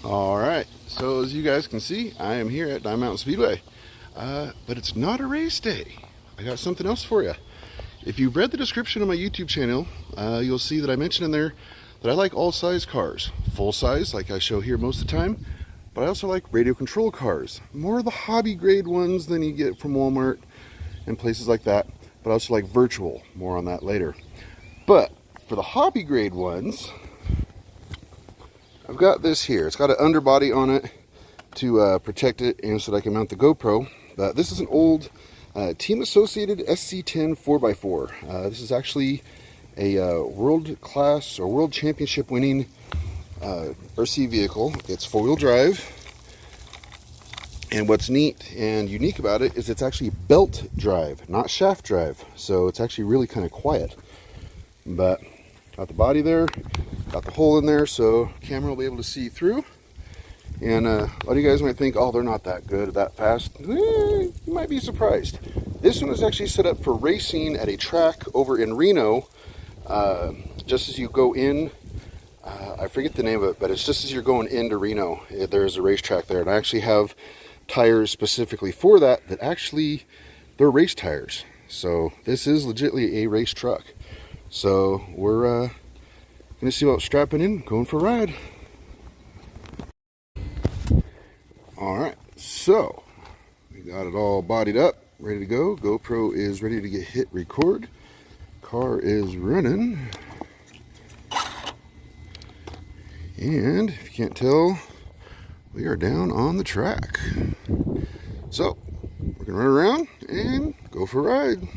All right, so as you guys can see, I am here at Diamond Mountain Speedway, but it's not a race day. I got something else for you. If you've read the description of my YouTube channel, you'll see that I mentioned in there that I like all size cars. Full size, like I show here most of the time, but I also like radio control cars. More of the hobby grade ones than you get from Walmart and places like that, but I also like virtual. More on that later. But for the hobby grade ones, I've got this here. It's got an underbody on it to protect it and so that I can mount the GoPro. This is an old Team Associated SC10 4x4. This is actually a world class or world championship winning RC vehicle. It's four-wheel drive. And what's neat and unique about it is it's actually belt drive, not shaft drive. So it's actually really kind of quiet. But got the body there, got the hole in there so camera will be able to see through. And a lot of you guys might think, oh, they're not that good or that fast. You might be surprised. This one is actually set up for racing at a track over in Reno. Just as you go in, I forget the name of it, but it's just as you're going into Reno, there's a racetrack there. And I actually have tires specifically for that actually, they're race tires. So this is legitimately a race truck. So we're gonna see about strapping in, going for a ride. All right, so we got it all bodied up, ready to go. GoPro is ready to get hit record. Car is running. And if you can't tell, we are down on the track. So we're gonna run around and go for a ride.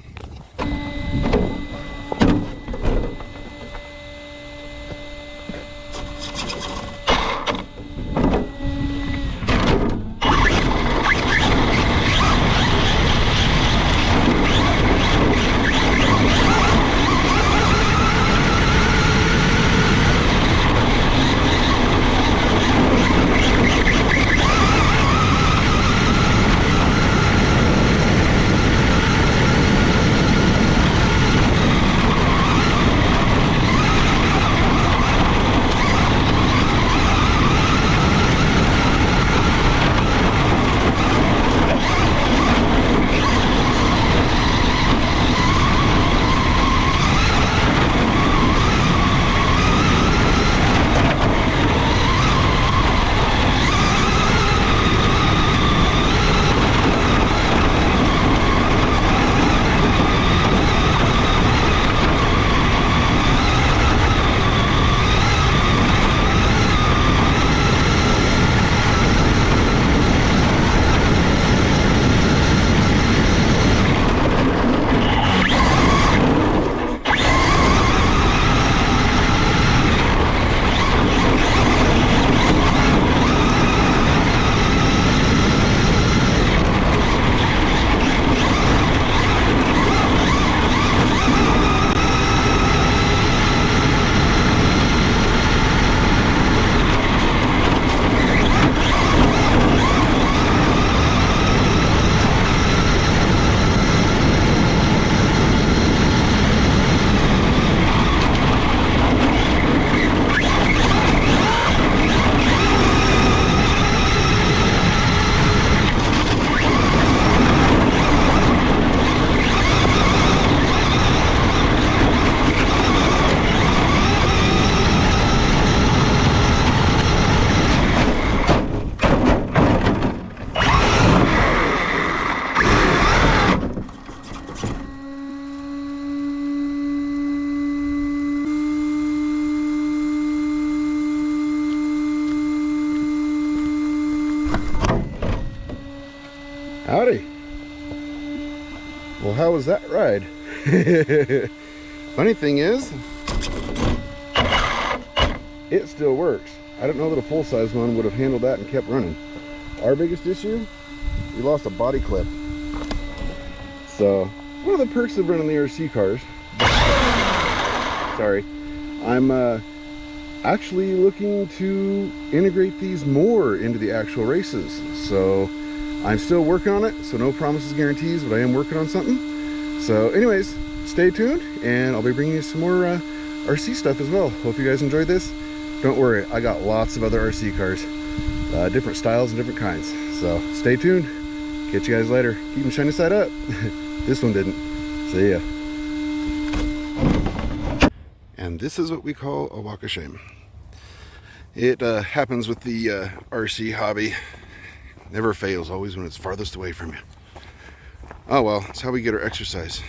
Howdy. Well, how was that ride? Funny thing is, it still works. I don't know that a full-size one would have handled that and kept running. Our biggest issue, we lost a body clip. So, one of the perks of running the RC cars. Sorry. I'm actually looking to integrate these more into the actual races. So, I'm still working on it, so no promises, guarantees, but I am working on something. So anyways, stay tuned, and I'll be bringing you some more RC stuff as well. Hope you guys enjoyed this. don't worry, I got lots of other RC cars, different styles and different kinds. So stay tuned. Catch you guys later. Keep them shiny side up. This one didn't. See ya. And this is what we call a walk of shame. It happens with the RC hobby. Never fails, always when it's farthest away from you. Oh well, it's how we get our exercise.